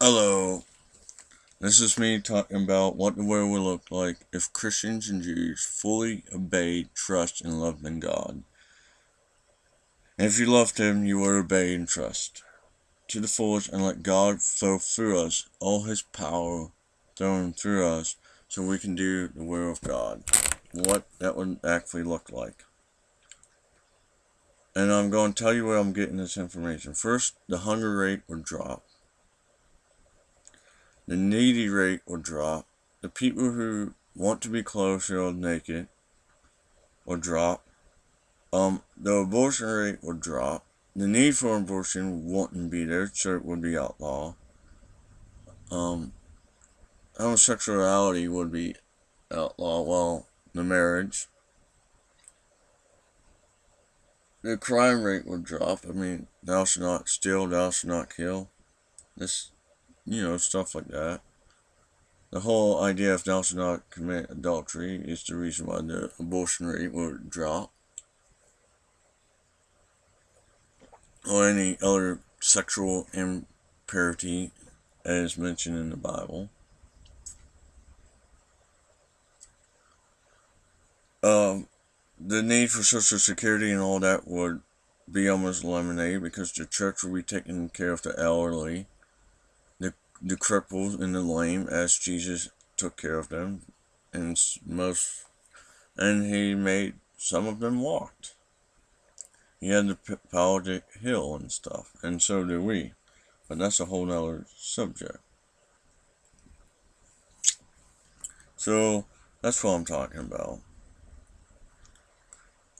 Hello, this is me talking about what the world would look like if Christians and Jews fully obeyed, trust, and loved in God. And if you loved Him, you would obey and trust to the fullest and let God flow through us, all His power thrown through us, so we can do the will of God. What that would actually look like. And I'm going to tell you where I'm getting this information. First, the hunger rate would drop. The needy rate will drop. The people who want to be clothed or naked will drop. The abortion rate will drop. The need for abortion wouldn't be there, so it would be outlawed. Homosexuality would be outlawed. Well, the marriage. The crime rate would drop. I mean, thou shalt not steal, thou shalt not kill. This, stuff like that. The whole idea of thou shalt not commit adultery is the reason why the abortion rate would drop. Or any other sexual impurity as mentioned in the Bible. The need for Social Security and all that would be almost eliminated because the church will be taking care of the elderly, the cripples and the lame, as Jesus took care of them, and He made some of them walked. He had the power to heal and stuff, and so do we. But that's a whole nother subject. So that's what I'm talking about.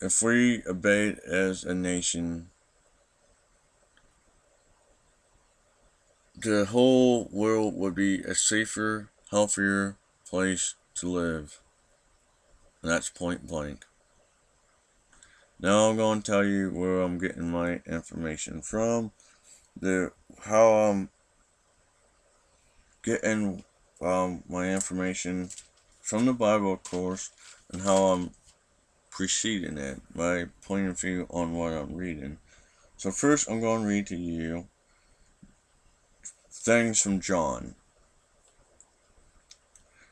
If we obeyed as a nation, the whole world would be a safer, healthier place to live. And that's point blank. Now I'm going to tell you where I'm getting my information from, how I'm getting my information from the Bible, of course, and how I'm preceding it, my point of view on what I'm reading. So first I'm going to read to you things from John.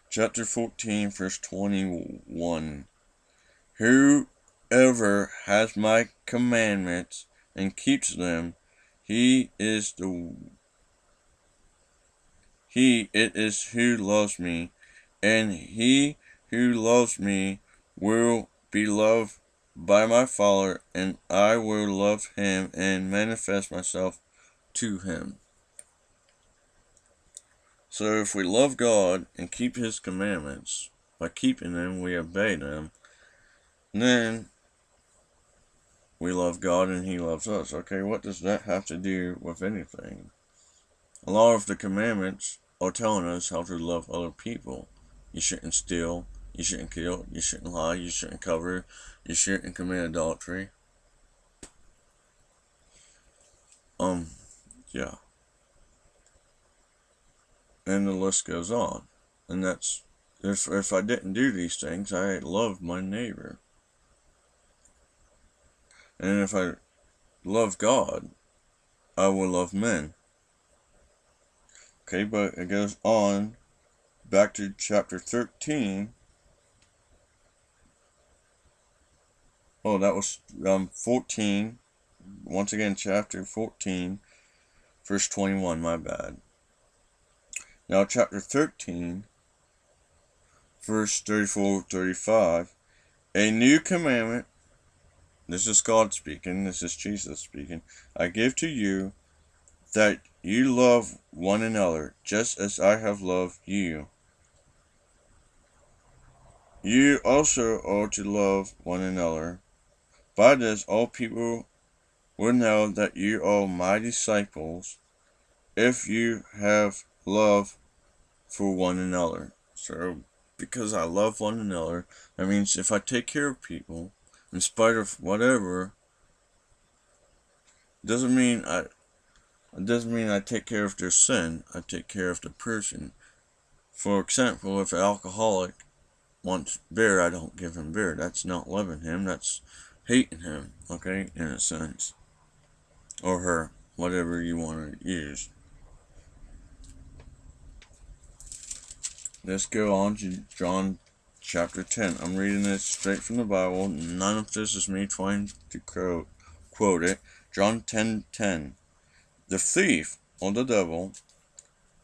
Chapter 14, verse 21. Whoever has my commandments and keeps them, it is who loves me, and he who loves me will be loved by my Father, and I will love him and manifest myself to him. So if we love God and keep His commandments, by keeping them, we obey them, then we love God and He loves us. Okay, what does that have to do with anything? A lot of the commandments are telling us how to love other people. You shouldn't steal, you shouldn't kill, you shouldn't lie, you shouldn't covet, you shouldn't commit adultery. Yeah. And the list goes on. And that's, if I didn't do these things, I love my neighbor. And if I love God, I will love men. Okay, but it goes on back to chapter 13. Oh, that was 14. Once again, chapter 14, verse 21, my bad. Now, chapter 13, verse 34-35. A new commandment, this is God speaking, this is Jesus speaking, I give to you, that you love one another, just as I have loved you. You also are to love one another. By this all people will know that you are my disciples, if you have love for one another. So, because I love one another, that means if I take care of people, in spite of whatever, it doesn't mean I take care of their sin. I take care of the person. For example, if an alcoholic wants beer, I don't give him beer. That's not loving him. That's hating him, okay, in a sense. Or her, whatever you want to use. let's go on to John chapter 10. I'm reading this straight from the Bible. None of this is me trying to quote it. John 10:10. The thief, or the devil,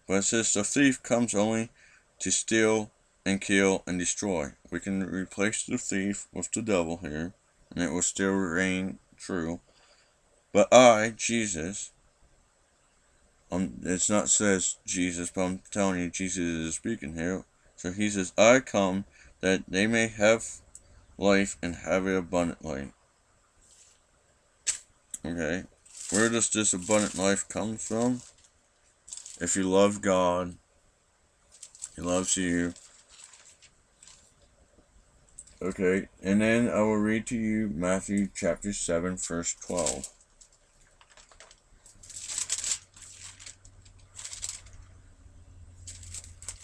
but it says the thief comes only to steal and kill and destroy. We can replace the thief with the devil here, and it will still reign true. But I, Jesus, it's not says Jesus, but I'm telling you, Jesus is speaking here. So he says, I come that they may have life and have it abundantly. Okay, where does this abundant life come from? If you love God, He loves you. Okay, and then I will read to you Matthew chapter 7, verse 12.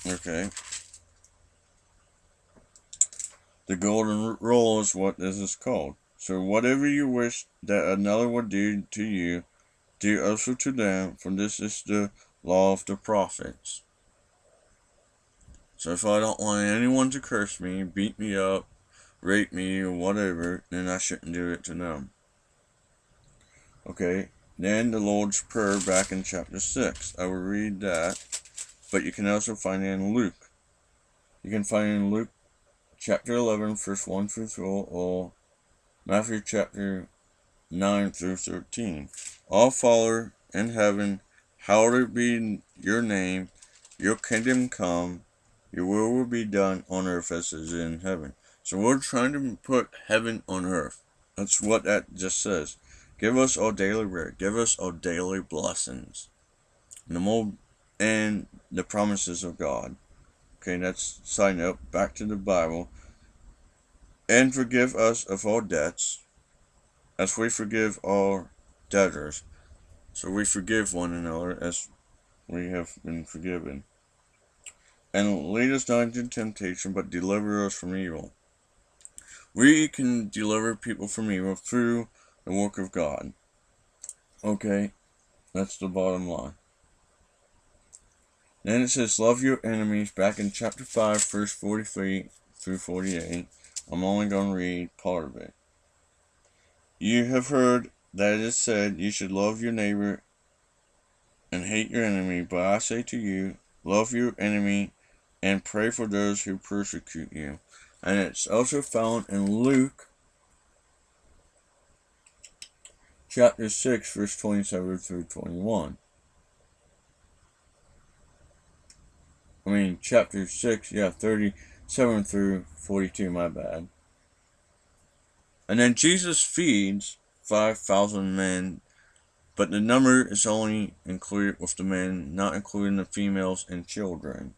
Okay. The golden rule is what this is called. So whatever you wish that another would do to you, do also to them, for this is the law of the prophets. So if I don't want anyone to curse me, beat me up, rape me, or whatever, then I shouldn't do it to them. Okay, then the Lord's Prayer back in chapter 6. I will read that, but you can also find it in Luke. You can find it in Luke chapter 11, verse 1 through 4, or Matthew chapter 9 through 13. Our Father in heaven, hallowed be your name, your kingdom come, your will be done on earth as it is in heaven. So we're trying to put heaven on earth. That's what that just says. Give us our daily bread. Give us our daily blessings. And the promises of God. Okay, that's side note. Back to the Bible. And forgive us of our debts, as we forgive our debtors. So we forgive one another as we have been forgiven. And lead us not into temptation, but deliver us from evil. We can deliver people from evil through the work of God. Okay, that's the bottom line. Then it says, love your enemies, back in chapter 5, verse 43 through 48. I'm only going to read part of it. You have heard that it is said, you should love your neighbor and hate your enemy. But I say to you, love your enemy and pray for those who persecute you. And it's also found in Luke chapter 6, verse 27 through 21. Chapter 6, 37 through 42, my bad. And then Jesus feeds 5,000 men, but the number is only included with the men, not including the females and children.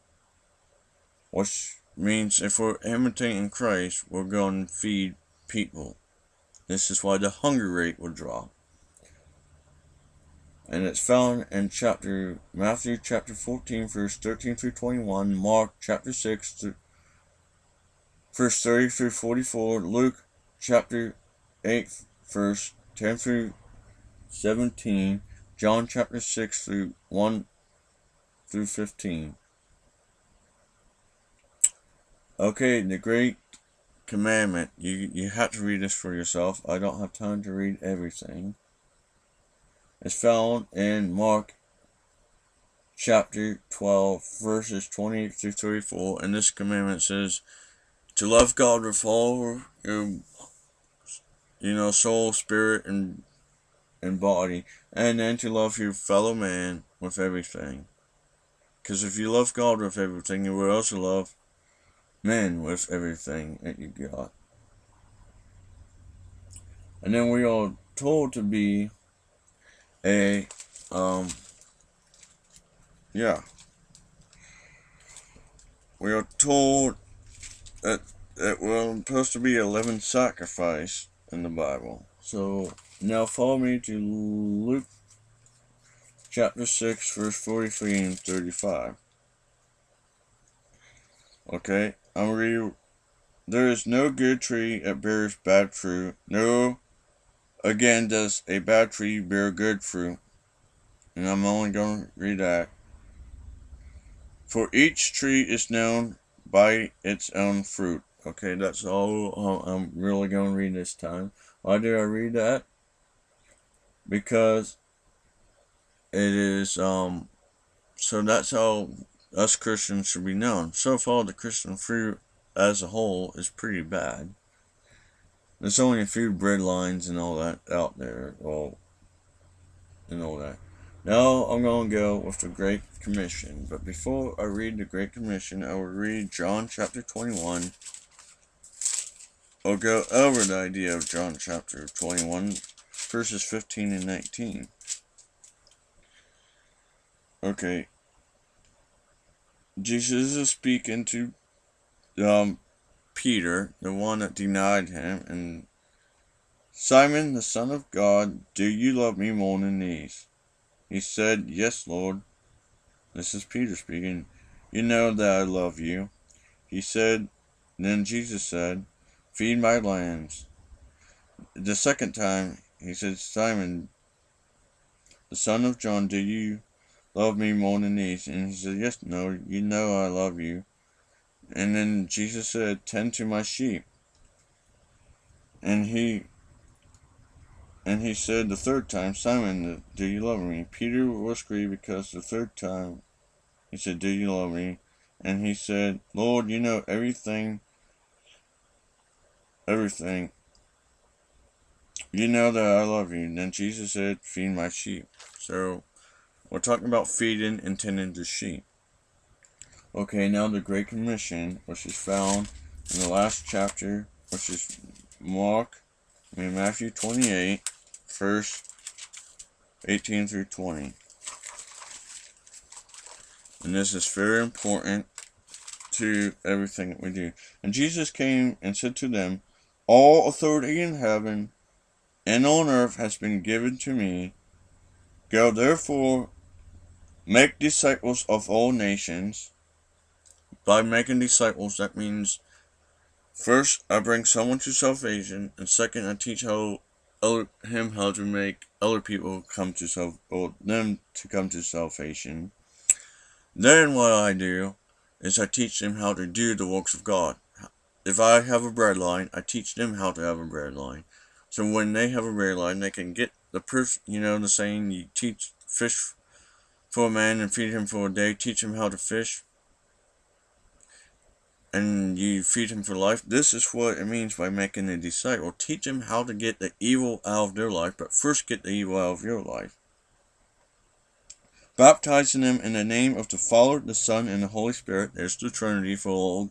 Which means if we're imitating Christ, we're going to feed people. This is why the hunger rate will drop. And it's found in Matthew chapter 14, verse 13 through 21, Mark chapter 6, verse 30 through 44, Luke chapter 8, verse 10 through 17, John chapter 6 through 1 through 15. Okay, the great commandment. You have to read this for yourself. I don't have time to read everything. It's found in Mark chapter 12, verses 28 through 34, and this commandment says to love God with all your soul, spirit, and body, and then to love your fellow man with everything. Because if you love God with everything, you will also love men with everything that you got. And then we are told to be we are told that we're supposed to be a living sacrifice in the Bible. So now follow me to Luke chapter 6, verse 43 and 35. Okay, I'm reading. There is no good tree that bears bad fruit. No, again, does a bad tree bear good fruit. And I'm only going to read that. For each tree is known by its own fruit. Okay, that's all I'm really going to read this time. Why did I read that? Because it is, so that's how us Christians should be known. So far, the Christian fruit as a whole is pretty bad. There's only a few bread lines and all that out there, and all that. Now I'm going to go with the Great Commission. But before I read the Great Commission, I will read John chapter 21. I'll go over the idea of John chapter 21, verses 15 and 19. Okay. Jesus is speaking to Peter, the one that denied him, and Simon, the Son of God, do you love me more than these? He said, Yes, Lord. This is Peter speaking. You know that I love you. He said, Then Jesus said, Feed my lambs. The second time, he said, Simon, the son of John, do you love me more than these? And he said, Yes, no, you know I love you. And then Jesus said, Tend to my sheep. And he said the third time, Simon, do you love me? Peter was grieved because the third time he said, Do you love me? And he said, Lord, you know everything. You know that I love you. And then Jesus said, Feed my sheep. So, we're talking about feeding and tending the sheep. Okay, now the Great Commission, which is found in the last chapter, which is Matthew 28, verse 18 through 20. And this is very important to everything that we do. And Jesus came and said to them, All authority in heaven and on earth has been given to me. Go therefore, make disciples of all nations. By making disciples, that means first I bring someone to salvation, and second I teach him how to make other people come to them to come to salvation. Then what I do is I teach them how to do the works of God. If I have a bread line, I teach them how to have a bread line. So when they have a bread line, they can get the person, the saying, you teach fish for a man and feed him for a day, teach him how to fish, and you feed him for life. This is what it means by making a disciple. Teach them how to get the evil out of their life, but first get the evil out of your life. Baptizing them in the name of the Father, the Son, and the Holy Spirit. There's the Trinity for all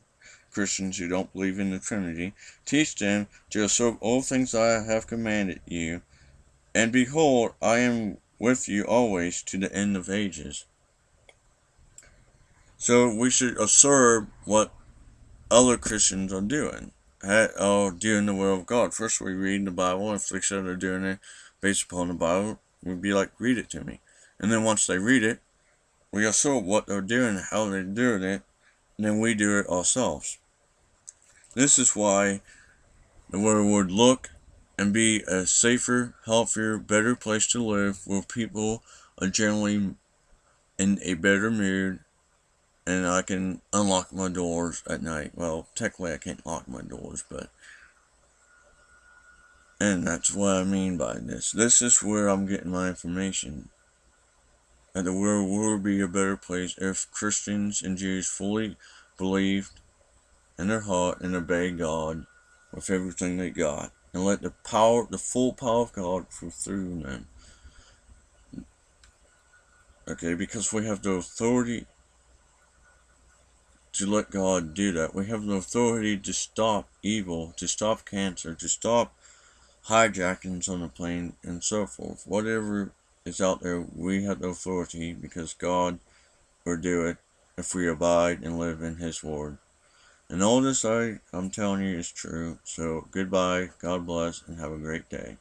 Christians who don't believe in the Trinity. Teach them to observe all things I have commanded you. And behold, I am with you always to the end of ages. So we should observe what other Christians are doing the will of God. First we read the Bible, and if they said they're doing it based upon the Bible, we'd be like, read it to me. And then once they read it, we observe what they're doing, how they're doing it, and then we do it ourselves. This is why the world would look and be a safer, healthier, better place to live, where people are generally in a better mood, and I can unlock my doors at night. Well, technically I can't lock my doors, and that's what I mean by this. This is where I'm getting my information. That the world will be a better place if Christians and Jews fully believed in their heart and obey God with everything they got, and let the full power of God flow through them. Okay, because we have the authority to let God do that. We have the authority to stop evil, to stop cancer, to stop hijackings on the plane, and so forth. Whatever is out there, we have the authority, because God will do it if we abide and live in His Word. And all this I'm telling you is true. So goodbye, God bless, and have a great day.